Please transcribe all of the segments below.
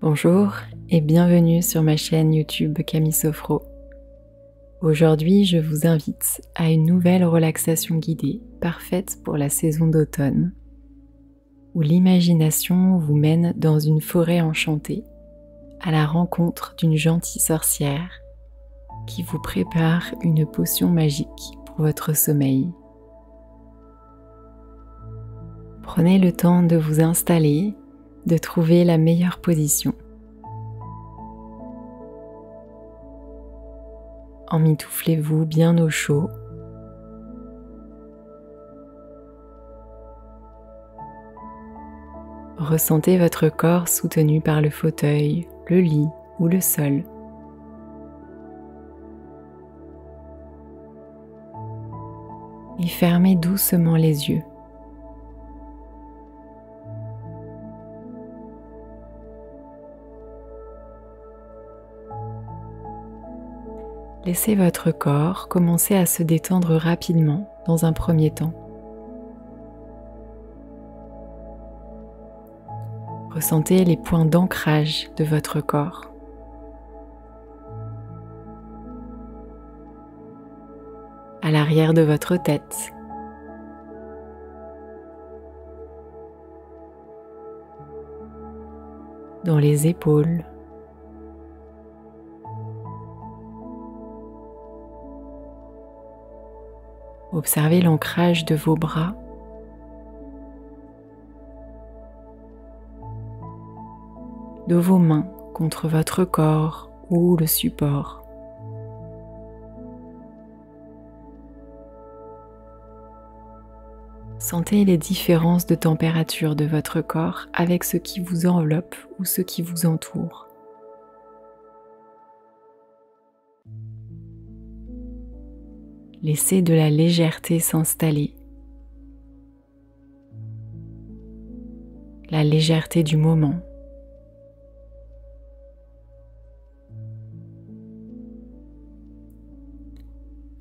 Bonjour et bienvenue sur ma chaîne YouTube Camille Sofro. Aujourd'hui, je vous invite à une nouvelle relaxation guidée parfaite pour la saison d'automne, où l'imagination vous mène dans une forêt enchantée à la rencontre d'une gentille sorcière qui vous prépare une potion magique pour votre sommeil. Prenez le temps de vous installer, de trouver la meilleure position. Emmitouflez-vous bien au chaud. Ressentez votre corps soutenu par le fauteuil, le lit ou le sol. Et fermez doucement les yeux. Laissez votre corps commencer à se détendre rapidement dans un premier temps. Ressentez les points d'ancrage de votre corps. À l'arrière de votre tête. Dans les épaules. Observez l'ancrage de vos bras. De vos mains contre votre corps ou le support. Sentez les différences de température de votre corps avec ce qui vous enveloppe ou ce qui vous entoure. Laissez de la légèreté s'installer. La légèreté du moment.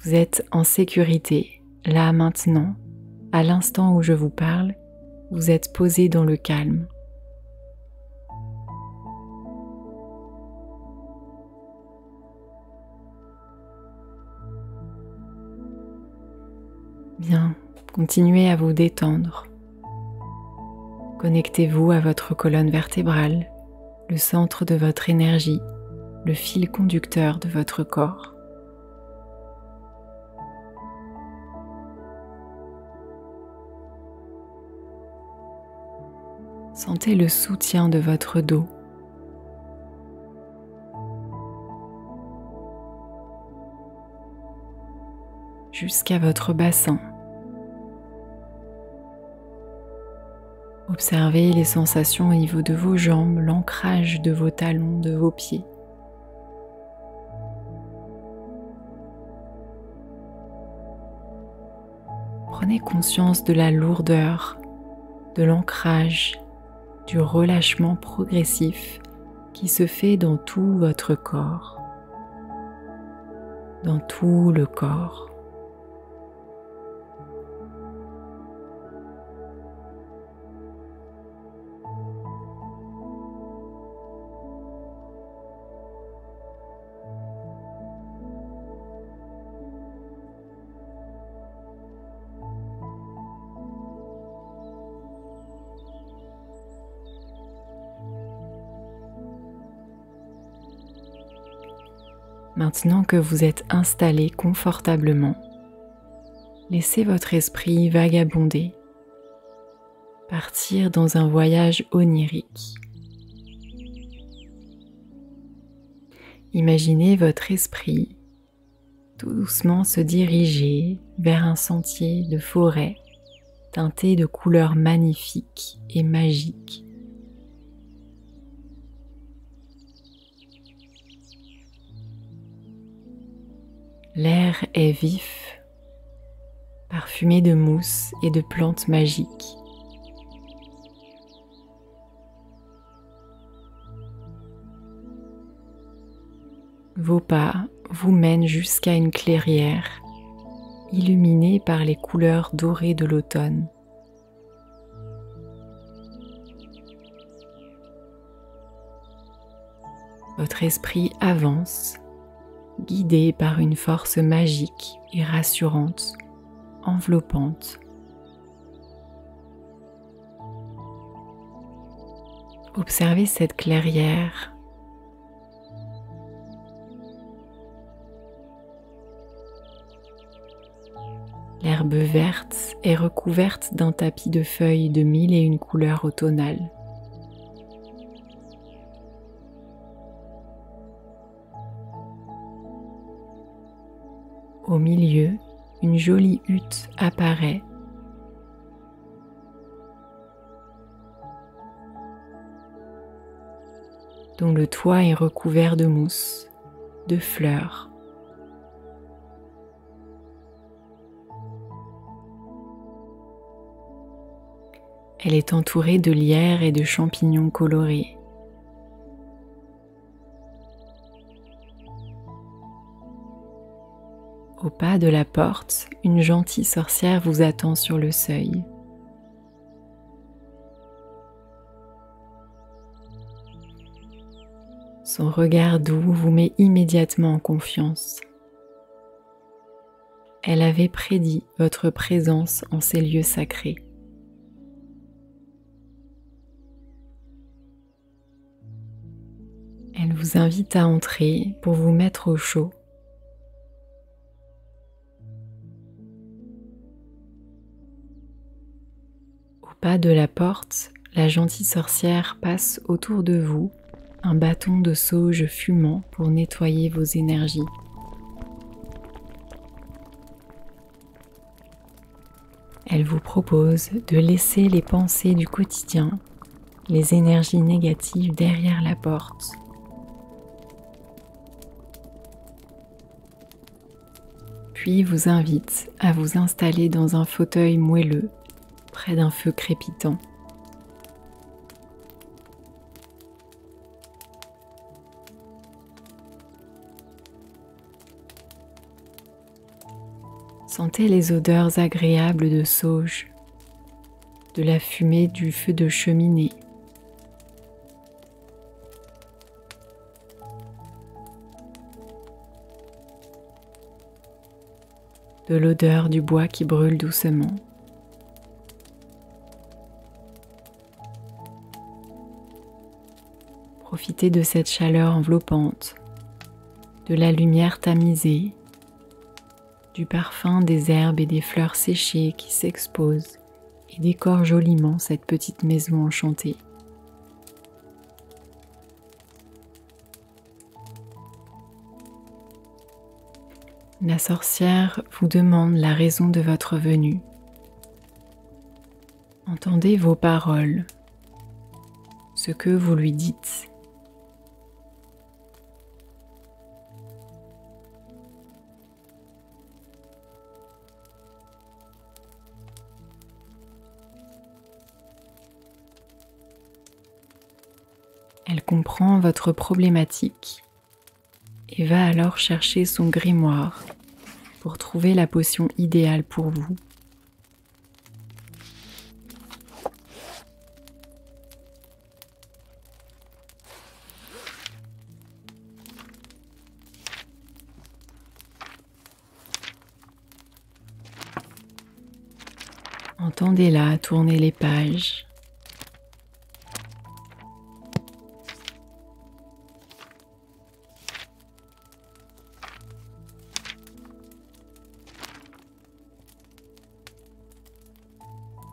Vous êtes en sécurité, là maintenant, à l'instant où je vous parle, vous êtes posé dans le calme. Bien, continuez à vous détendre. Connectez-vous à votre colonne vertébrale, le centre de votre énergie, le fil conducteur de votre corps. Sentez le soutien de votre dos. Jusqu'à votre bassin. Observez les sensations au niveau de vos jambes, l'ancrage de vos talons, de vos pieds. Prenez conscience de la lourdeur, de l'ancrage, du relâchement progressif qui se fait dans tout votre corps, dans tout le corps. Maintenant que vous êtes installé confortablement, laissez votre esprit vagabonder, partir dans un voyage onirique. Imaginez votre esprit tout doucement se diriger vers un sentier de forêt teinté de couleurs magnifiques et magiques. L'air est vif, parfumé de mousse et de plantes magiques. Vos pas vous mènent jusqu'à une clairière illuminée par les couleurs dorées de l'automne. votre esprit avance, guidé par une force magique et rassurante, enveloppante. Observez cette clairière. L'herbe verte est recouverte d'un tapis de feuilles de 1001 couleurs automnales. Au milieu, une jolie hutte apparaît. Dont le toit est recouvert de mousse, de fleurs. Elle est entourée de lierre et de champignons colorés. Au pas de la porte, une gentille sorcière vous attend sur le seuil. Son regard doux vous met immédiatement en confiance. Elle avait prédit votre présence en ces lieux sacrés. Elle vous invite à entrer pour vous mettre au chaud. Au pas de la porte, la gentille sorcière passe autour de vous un bâton de sauge fumant pour nettoyer vos énergies. Elle vous propose de laisser les pensées du quotidien, les énergies négatives derrière la porte. Puis vous invite à vous installer dans un fauteuil moelleux près d'un feu crépitant. Sentez les odeurs agréables de sauge, de la fumée du feu de cheminée. De l'odeur du bois qui brûle doucement. Profitez de cette chaleur enveloppante, de la lumière tamisée, du parfum des herbes et des fleurs séchées qui s'exposent et décorent joliment cette petite maison enchantée. La sorcière vous demande la raison de votre venue. Entendez vos paroles, ce que vous lui dites. Elle comprend votre problématique et va alors chercher son grimoire pour trouver la potion idéale pour vous. Entendez-la tourner les pages.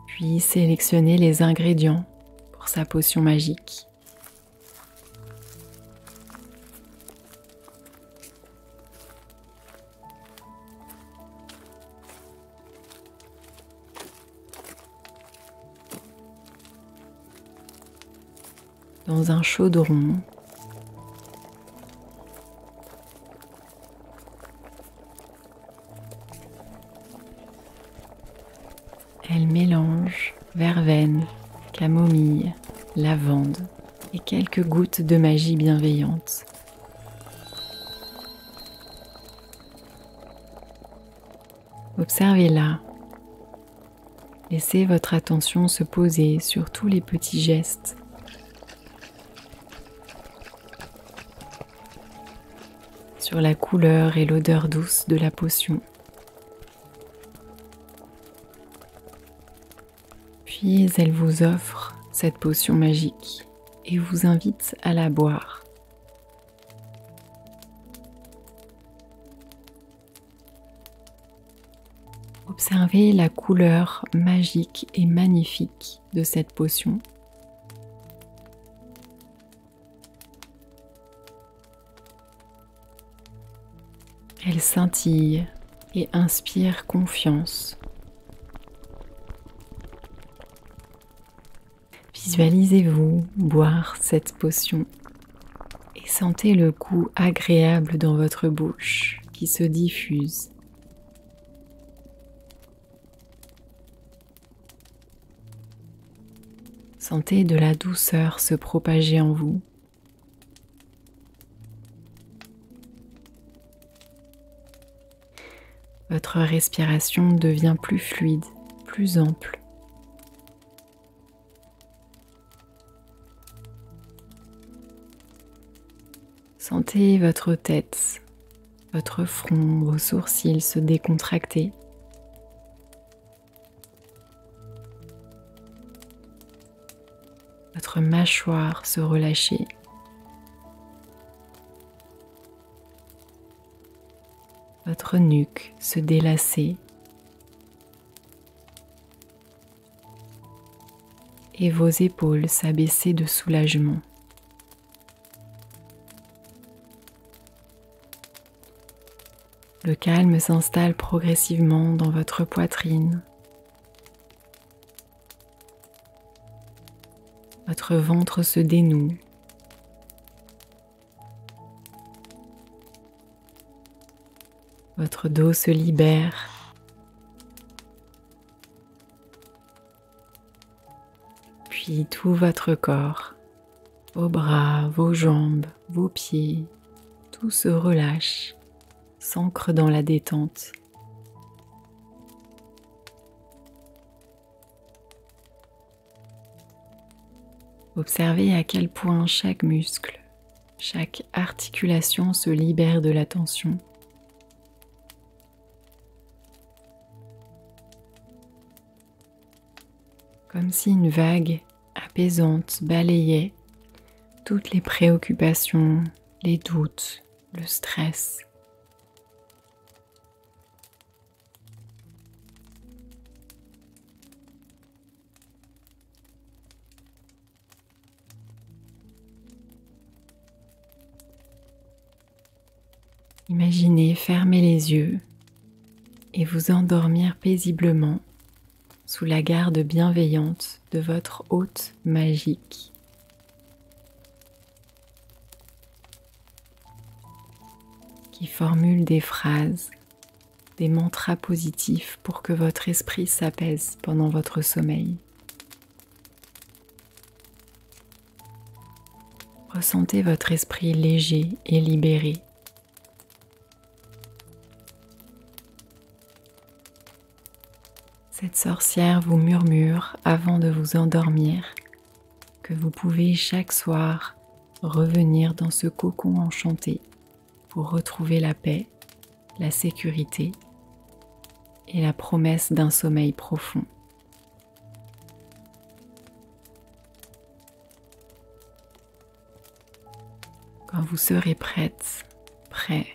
Puis sélectionnez les ingrédients pour sa potion magique. Dans un chaudron, elle mélange verveine, camomille, lavande et quelques gouttes de magie bienveillante. Observez-la. Laissez votre attention se poser sur tous les petits gestes. sur la couleur et l'odeur douce de la potion. Puis elle vous offre cette potion magique et vous invite à la boire. Observez la couleur magique et magnifique de cette potion. Elle scintille et inspire confiance. Visualisez-vous boire cette potion et sentez le goût agréable dans votre bouche qui se diffuse. Sentez de la douceur se propager en vous. Votre respiration devient plus fluide, plus ample. Sentez votre tête, votre front, vos sourcils se décontracter. Votre mâchoire se relâcher. Votre nuque se délasser. Et vos épaules s'abaisser de soulagement. Le calme s'installe progressivement dans votre poitrine. Votre ventre se dénoue. Votre dos se libère. Puis tout votre corps, vos bras, vos jambes, vos pieds, tout se relâche, s'ancre dans la détente. Observez à quel point chaque muscle, chaque articulation se libère de la tension. Comme si une vague apaisante balayait toutes les préoccupations, les doutes, le stress. Imaginez fermer les yeux et vous endormir paisiblement sous la garde bienveillante de votre hôte magique. Qui formule des phrases, des mantras positifs pour que votre esprit s'apaise pendant votre sommeil. Ressentez votre esprit léger et libéré. Cette sorcière vous murmure avant de vous endormir que vous pouvez chaque soir revenir dans ce cocon enchanté pour retrouver la paix, la sécurité et la promesse d'un sommeil profond. Quand vous serez prête, prêt,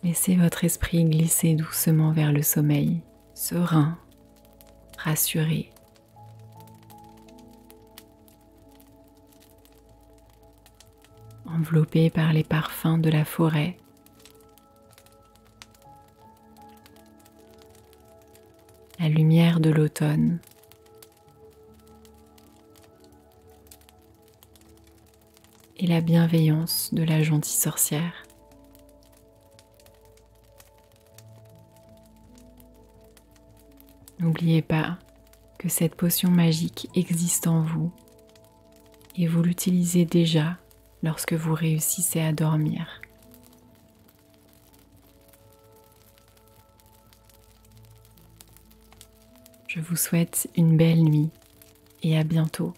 laissez votre esprit glisser doucement vers le sommeil, serein, rassuré. Enveloppé par les parfums de la forêt, la lumière de l'automne, et la bienveillance de la gentille sorcière. N'oubliez pas que cette potion magique existe en vous et vous l'utilisez déjà lorsque vous réussissez à dormir. Je vous souhaite une belle nuit et à bientôt.